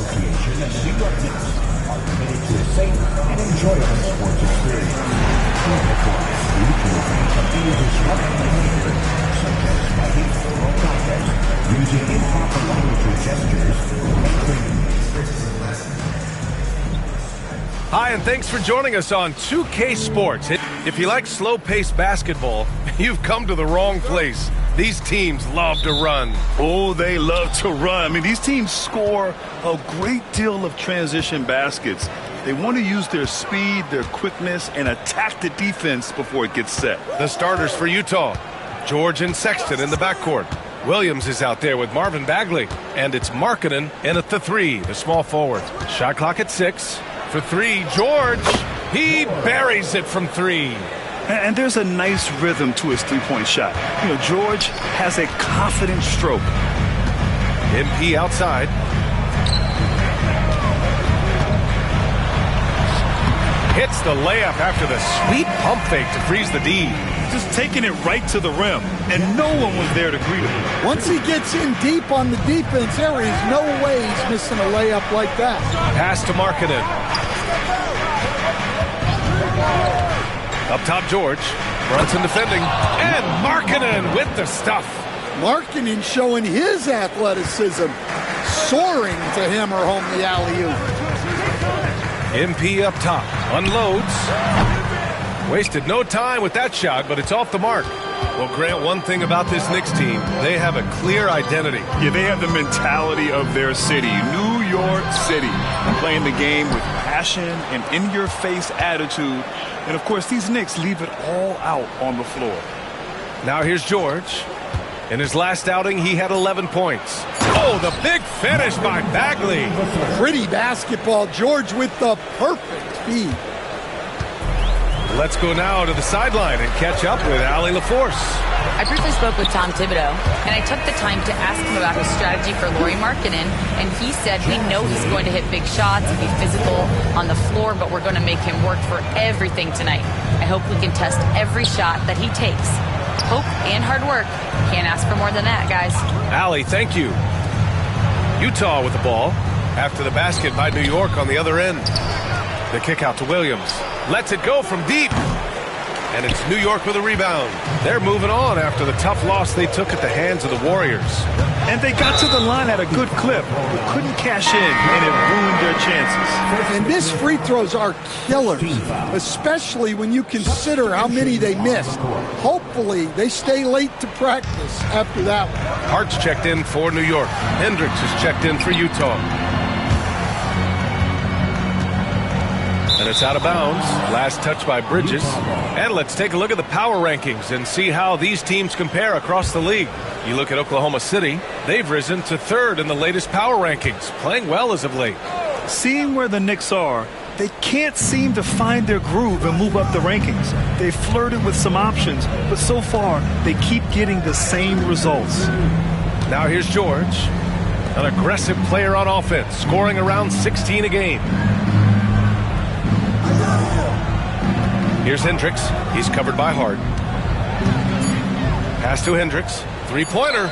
Association and New York Knicks are committed to a safe and enjoyable sports experience. Please apply due to the range of disruptive behavior, such as fighting or contact, using improper language or gestures, Hi, and thanks for joining us on 2K Sports. If you like slow-paced basketball, you've come to the wrong place. These teams love to run. Oh, they love to run. I mean, these teams score a great deal of transition baskets. They want to use their speed, their quickness, and attack the defense before it gets set. The starters for Utah, George and Sexton in the backcourt. Williams is out there with Marvin Bagley. And it's Markkanen in at the three, the small forward. Shot clock at 6. For three, George. He buries it from 3. And there's a nice rhythm to his three-point shot. You know, George has a confident stroke. MP outside. Hits the layup after the sweet pump fake to freeze the D. Just taking it right to the rim, and no one was there to greet him. Once he gets in deep on the defense, there is no way he's missing a layup like that. Pass to Markkanen. Up top, George. Brunson defending. And Markkanen with the stuff. Markkanen showing his athleticism, soaring to hammer home the alley-oop. MP up top. Unloads. Wasted no time with that shot, but it's off the mark. Well, Grant, one thing about this Knicks team, they have a clear identity. Yeah, they have the mentality of their city, New York City, playing the game with passion and in-your-face attitude. And, of course, these Knicks leave it all out on the floor. Now here's George. In his last outing, he had 11 points. Oh, the big finish by Bagley. Pretty basketball. George with the perfect feed. Let's go now to the sideline and catch up with Allie LaForce. I briefly spoke with Tom Thibodeau, and I took the time to ask him about his strategy for Lauri Markkanen, and he said, we know he's going to hit big shots and be physical on the floor, but we're going to make him work for everything tonight. I hope we can test every shot that he takes. Hope and hard work. Can't ask for more than that, guys. Allie, thank you. Utah with the ball after the basket by New York on the other end. The kick out to Williams. Lets it go from deep. And it's New York with a rebound. They're moving on after the tough loss they took at the hands of the Warriors. And they got to the line at a good clip. Couldn't cash in, and it ruined their chances. And missed free throws are killers, especially when you consider how many they missed. Hopefully, they stay late to practice after that one. Hart's checked in for New York. Hendricks is checked in for Utah. And it's out of bounds. Last touch by Bridges. And let's take a look at the power rankings and see how these teams compare across the league. You look at Oklahoma City, they've risen to 3rd in the latest power rankings, playing well as of late. Seeing where the Knicks are, they can't seem to find their groove and move up the rankings. They flirted with some options, but so far, they keep getting the same results. Now here's George, an aggressive player on offense, scoring around 16 a game. Here's Hendricks. He's covered by Hart. Pass to Hendricks. Three-pointer.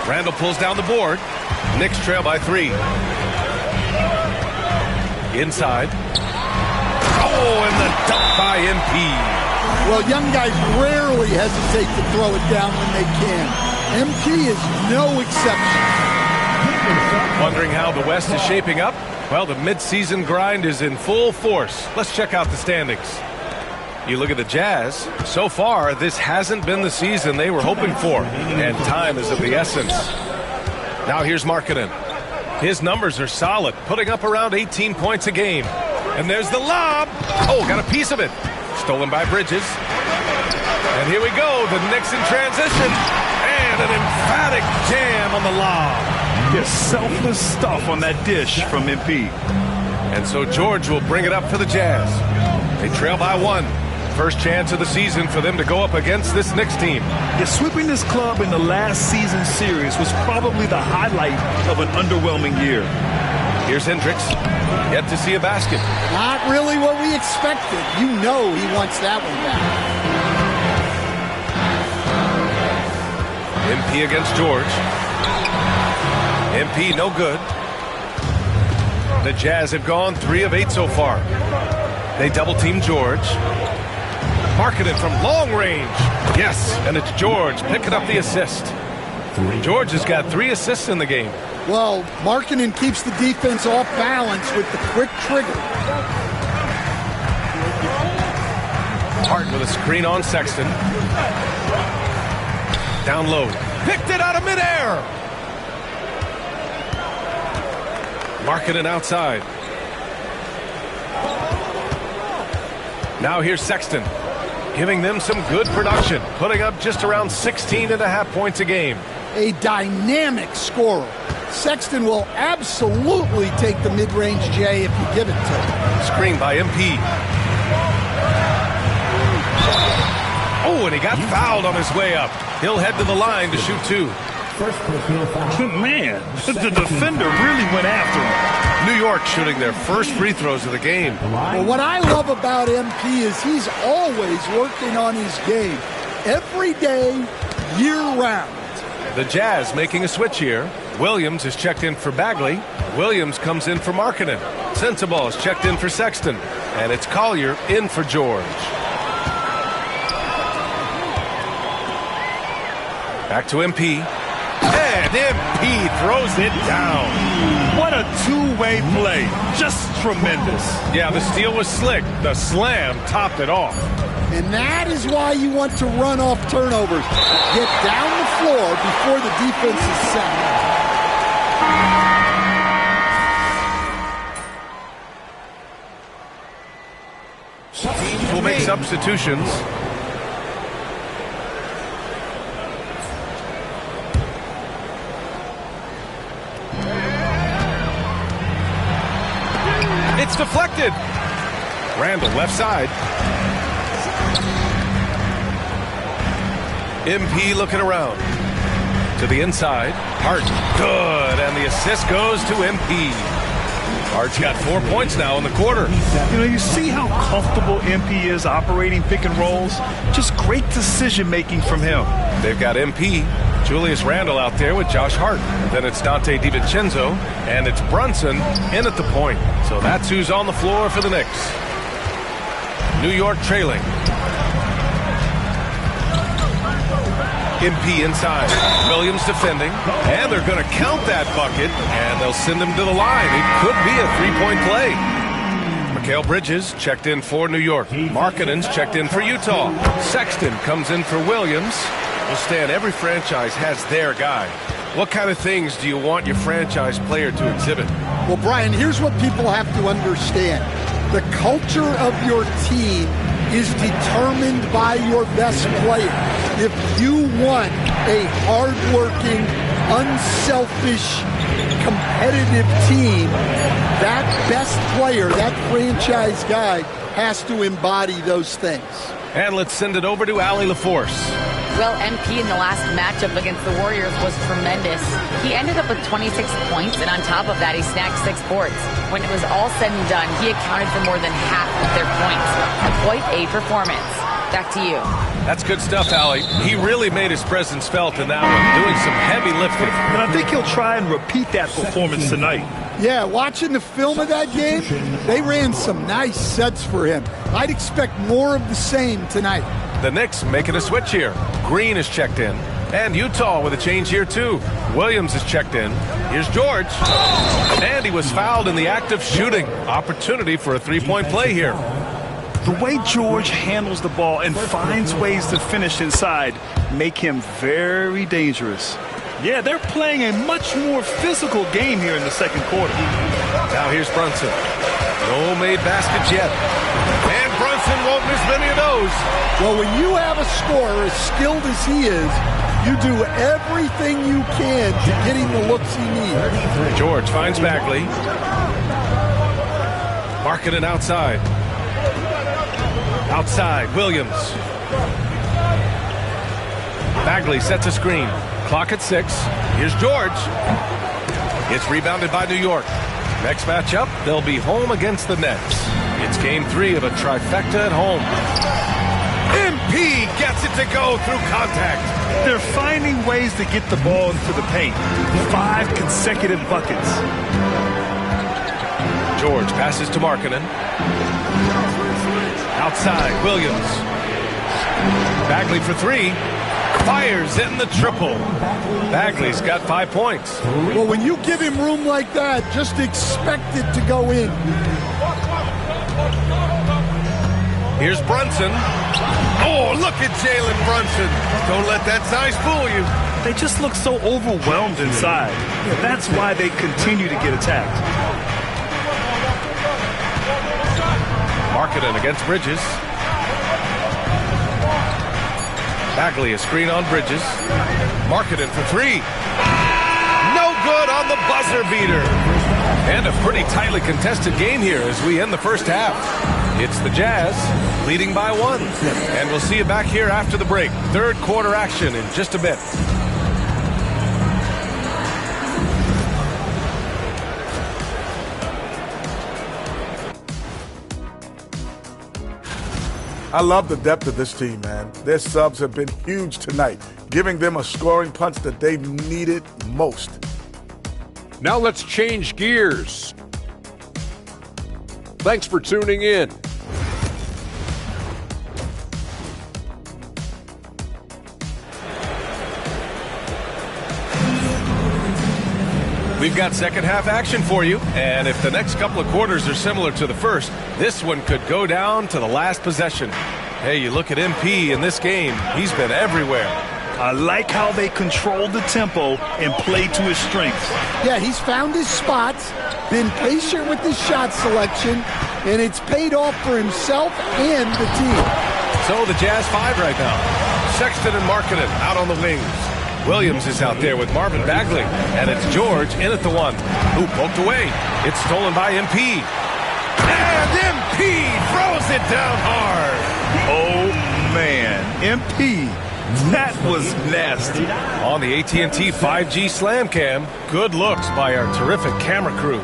Randall pulls down the board. Knicks trail by 3. Inside. Oh, and the dunk by MP. Well, young guys rarely hesitate to throw it down when they can. MP is no exception. Wondering how the West is shaping up? Well, the midseason grind is in full force. Let's check out the standings. You look at the Jazz. So far, this hasn't been the season they were hoping for, and time is of the essence. Now here's Markkanen. His numbers are solid, putting up around 18 points a game. And there's the lob. Oh, got a piece of it. Stolen by Bridges. And here we go, the Knicks in transition. And an emphatic jam on the lob. Yes, selfless stuff on that dish from MP. And so George will bring it up for the Jazz. They trail by 1. First chance of the season for them to go up against this Knicks team. Yeah, sweeping this club in the last season series was probably the highlight of an underwhelming year. Here's Hendricks. Yet to see a basket. Not really what we expected. You know he wants that one back. MP against George. MP no good. The Jazz have gone 3 of 8 so far. They double-team George. Markkanen from long range. Yes, and it's George picking up the assist. George has got 3 assists in the game. Well, Markkanen keeps the defense off balance with the quick trigger. Hart with a screen on Sexton. Down low. Picked it out of midair. Markkanen outside. Now here's Sexton, giving them some good production, putting up just around 16.5 points a game. A dynamic scorer. Sexton will absolutely take the mid-range J if you give it to him. Screen by MP. Oh, and he got fouled on his way up. He'll head to the line to shoot 2. Man, the defender really went after him. New York shooting their first free throws of the game. Well, what I love about MP is he's always working on his game. Every day, year-round. The Jazz making a switch here. Williams is checked in for Bagley. Williams comes in for Markkanen. Sensabaugh is checked in for Sexton. And it's Collier in for George. Back to MP. And MP throws it down. What a two-way play. Just tremendous. Yeah, the steal was slick. The slam topped it off. And that is why you want to run off turnovers. Get down the floor before the defense is set. We'll make substitutions. It's deflected. Randall left side. MP looking around. To the inside. Hart. Good. And the assist goes to MP. Hart's got 4 points now in the quarter. You know, you see how comfortable MP is operating pick and rolls. Just great decision-making from him. They've got MP, Julius Randle out there with Josh Hart. Then it's Dante DiVincenzo, and it's Brunson in at the point. So that's who's on the floor for the Knicks. New York trailing. MP inside. Williams defending. And they're going to count that bucket, and they'll send him to the line. It could be a three-point play. Mikal Bridges checked in for New York. Markkanen's checked in for Utah. Sexton comes in for Williams. Well, Stan, every franchise has their guy. What kind of things do you want your franchise player to exhibit? Well, Brian, here's what people have to understand. The culture of your team is determined by your best player. If you want a hardworking, unselfish, competitive team, that best player, that franchise guy, has to embody those things. And let's send it over to Allie LaForce. Well, MP in the last matchup against the Warriors was tremendous. He ended up with 26 points, and on top of that, he snagged 6 boards. When it was all said and done, he accounted for more than half of their points. Quite a performance. Back to you. That's good stuff, Allie. He really made his presence felt in that one, doing some heavy lifting. And I think he'll try and repeat that performance tonight. Yeah, watching the film of that game, they ran some nice sets for him. I'd expect more of the same tonight. The Knicks making a switch here. Green is checked in. And Utah with a change here, too. Williams is checked in. Here's George. And he was fouled in the act of shooting. Opportunity for a three-point play here. The way George handles the ball and finds ways to finish inside make him very dangerous. Yeah, they're playing a much more physical game here in the second quarter. Now here's Brunson. No made baskets yet. And Brunson won't miss many of those. Well, when you have a scorer as skilled as he is, you do everything you can to get him the looks he needs. George finds Bagley. Markkanen outside. Outside, Williams. Bagley sets a screen. Clock at 6. Here's George. It's rebounded by New York. Next matchup, they'll be home against the Nets. It's game 3 of a trifecta at home. MP gets it to go through contact. They're finding ways to get the ball into the paint. 5 consecutive buckets. George passes to Markkanen. Outside, Williams. Bagley for three. Fires in the triple. Bagley's got 5 points. Well, when you give him room like that, just expect it to go in. Here's Brunson. Oh, look at Jalen Brunson. Don't let that size fool you. They just look so overwhelmed inside. That's why they continue to get attacked. Markkanen against Bridges. Bagley a screen on Bridges. Markkanen for three. No good on the buzzer beater. And a pretty tightly contested game here as we end the first half. It's the Jazz leading by 1. And we'll see you back here after the break. Third quarter action in just a bit. I love the depth of this team, man. Their subs have been huge tonight, giving them a scoring punch that they needed most. Now let's change gears. Thanks for tuning in. We've got second half action for you, and if the next couple of quarters are similar to the first, this one could go down to the last possession. Hey, you look at MP in this game, he's been everywhere. I like how they control the tempo and play to his strengths. Yeah, he's found his spots, been patient with his shot selection, and it's paid off for himself and the team. So the Jazz 5 right now. Sexton and Markkanen out on the wings. Williams is out there with Marvin Bagley, and it's George in at the 1. Who poked away. It's stolen by MP. And MP throws it down hard. Oh, man. MP, that was nasty. On the AT&T 5G Slam Cam, good looks by our terrific camera crew.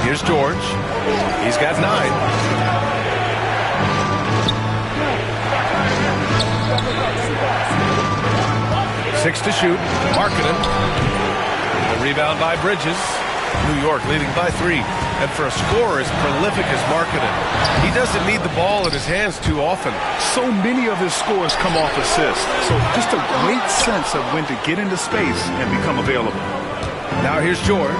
Here's George. He's got 9. 6 to shoot. Markkanen. A rebound by Bridges. New York leading by 3. And for a scorer as prolific as Markkanen, he doesn't need the ball in his hands too often. So many of his scores come off assists. So just a great sense of when to get into space and become available. Now here's George.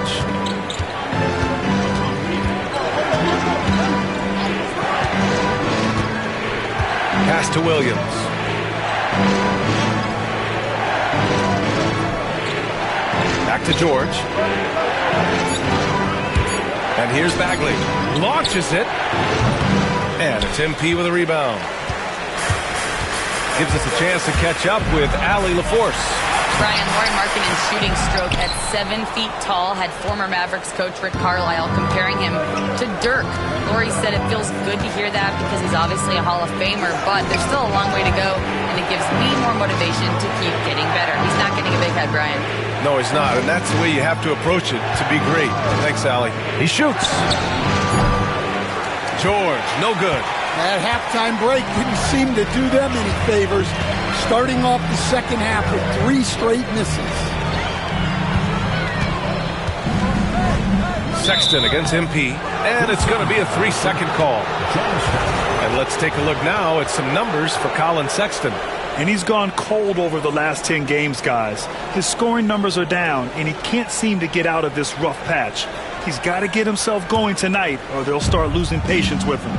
Pass to Williams. Back to George. And here's Bagley. Launches it. And it's MP with a rebound. Gives us a chance to catch up with Allie LaForce. Brian, Lauri Markkanen's shooting stroke at 7 feet tall had former Mavericks coach Rick Carlisle comparing him to Dirk. Lauri said it feels good to hear that because he's obviously a Hall of Famer, but there's still a long way to go, and it gives me more motivation to keep getting better. He's not getting a big head, Brian. No, he's not, and that's the way you have to approach it to be great. Thanks, Allie. He shoots. George, no good. That halftime break didn't seem to do them any favors, starting off the second half with 3 straight misses. Sexton against MP, and it's going to be a 3-second call. And let's take a look now at some numbers for Colin Sexton. And he's gone cold over the last 10 games, guys. His scoring numbers are down, and he can't seem to get out of this rough patch. He's got to get himself going tonight, or they'll start losing patience with him.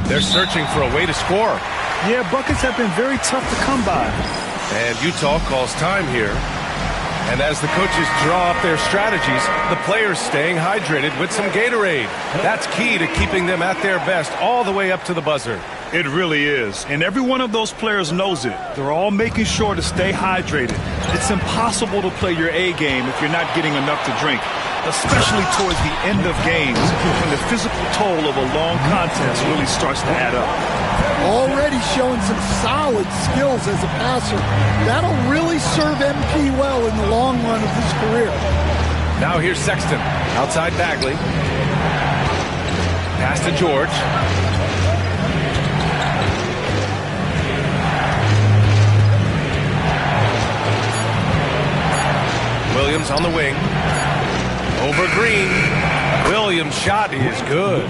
They're searching for a way to score. Yeah, buckets have been very tough to come by. And Utah calls time here. And as the coaches draw up their strategies, the players staying hydrated with some Gatorade. That's key to keeping them at their best all the way up to the buzzer. It really is. And every one of those players knows it. They're all making sure to stay hydrated. It's impossible to play your A game if you're not getting enough to drink, especially towards the end of games when the physical toll of a long contest really starts to add up. Already showing some solid skills as a passer. That'll really serve MP well in the long run of his career. Now here's Sexton. Outside Bagley. Pass to George. Williams on the wing. Over Green. Williams' shot is good.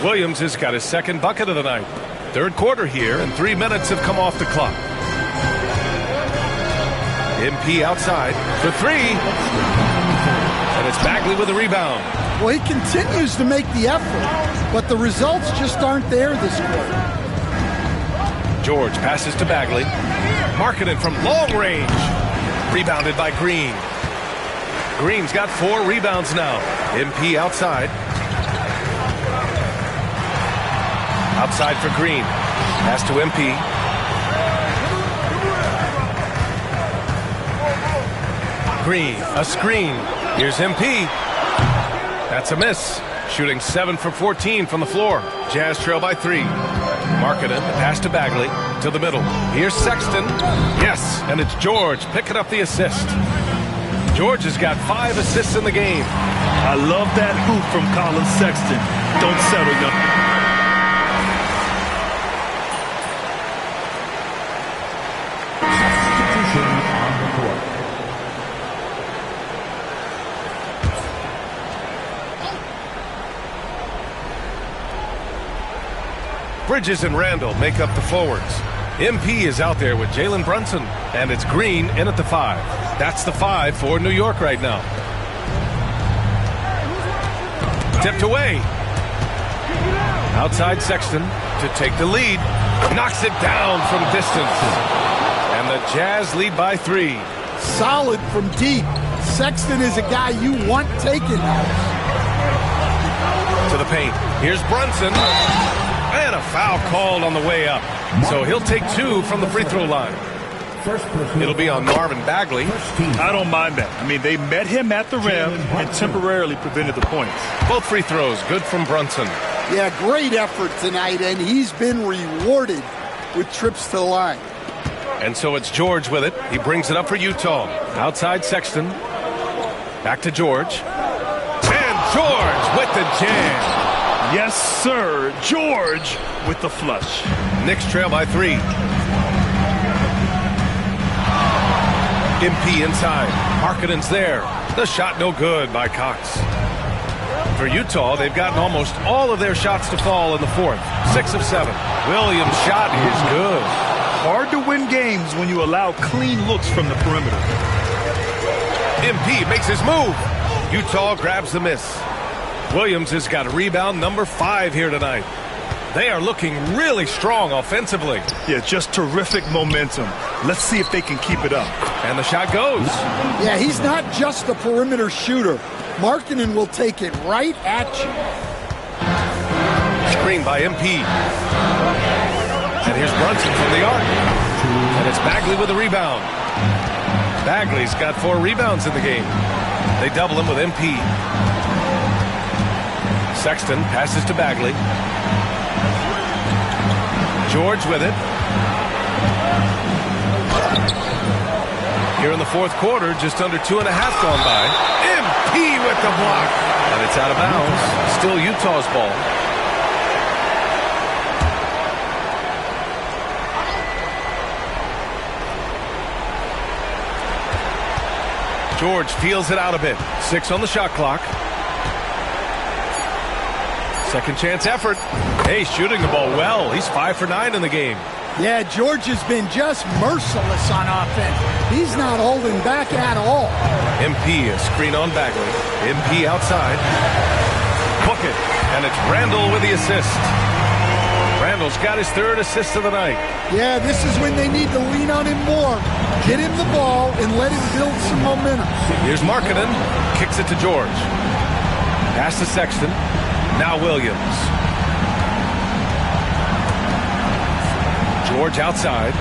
Williams has got his second bucket of the night. Third quarter here, and 3 minutes have come off the clock. MP outside for three. And it's Bagley with the rebound. Well, he continues to make the effort, but the results just aren't there this quarter. George passes to Bagley. Markkanen from long range. Rebounded by Green. Green's got 4 rebounds now. MP outside. Outside for Green. Pass to MP. Green, a screen. Here's MP. That's a miss. Shooting 7 for 14 from the floor. Jazz trail by 3. Markkanen, pass to Bagley, to the middle. Here's Sexton. Yes, and it's George picking up the assist. George has got 5 assists in the game. I love that hoop from Colin Sexton. Don't settle, young. Bridges and Randall make up the forwards. MP is out there with Jalen Brunson, and it's Green in at the 5. That's the 5 for New York right now. Tipped away. Outside Sexton to take the lead. Knocks it down from distance. And the Jazz lead by 3. Solid from deep. Sexton is a guy you want taking now. To the paint. Here's Brunson. And a foul called on the way up. So he'll take 2 from the free throw line. It'll be on Marvin Bagley. I don't mind that. I mean, they met him at the rim and temporarily prevented the points. Both free throws good from Brunson. Yeah, great effort tonight, and he's been rewarded with trips to the line. And so it's George with it. He brings it up for Utah. Outside Sexton. Back to George. And George with the jam. Yes, sir. George with the flush. Knicks trail by 3. MP inside. Markkanen's there. The shot no good by Cox. For Utah, they've gotten almost all of their shots to fall in the 4th. 6 of 7. Williams' shot is good. Hard to win games when you allow clean looks from the perimeter. MP makes his move. Utah grabs the miss. Williams has got rebound number 5 here tonight. They are looking really strong offensively. Yeah, just terrific momentum. Let's see if they can keep it up. And the shot goes. Yeah, he's not just a perimeter shooter. Markkanen will take it right at you. Screen by MP. And here's Brunson from the arc. And it's Bagley with the rebound. Bagley's got 4 rebounds in the game. They double him with MP. Sexton passes to Bagley. George with it. Here in the 4th quarter, just under 2.5 gone by. MP with the block. And it's out of bounds. Still Utah's ball. George feels it out a bit. 6 on the shot clock. Second chance effort. Hey, shooting the ball well. He's 5 for 9 in the game. Yeah, George has been just merciless on offense. He's not holding back at all. MP, a screen on Bagley. MP outside. Book it. And it's Randall with the assist. Randall's got his 3rd assist of the night. Yeah, this is when they need to lean on him more. Get him the ball and let him build some momentum. Here's Markkanen. Kicks it to George. Pass to Sexton. Now Williams. George outside.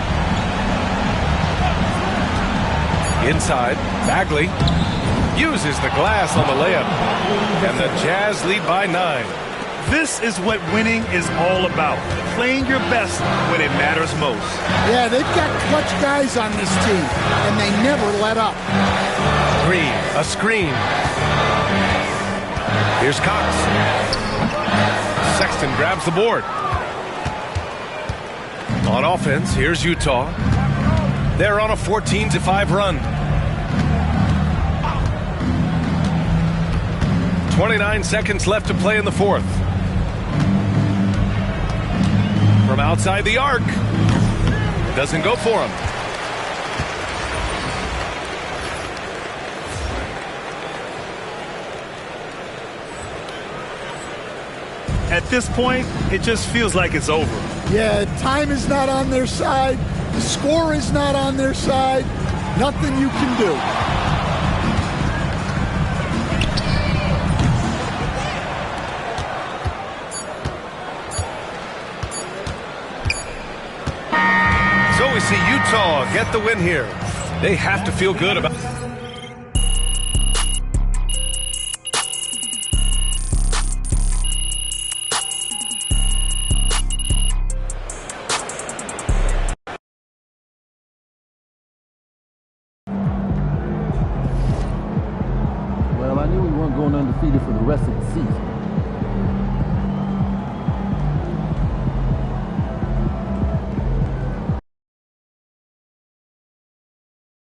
Inside. Bagley uses the glass on the layup. And the Jazz lead by 9. This is what winning is all about. Playing your best when it matters most. Yeah, they've got clutch guys on this team, and they never let up. Green, a screen. Here's Cox. Sexton grabs the board. On offense, here's Utah. They're on a 14-5 run. 29 seconds left to play in the fourth. From outside the arc. Doesn't go for him. At this point, it just feels like it's over. Yeah, time is not on their side. The score is not on their side. Nothing you can do. So we see Utah get the win here. They have to feel good about it. Well, I knew we weren't going undefeated for the rest of the season.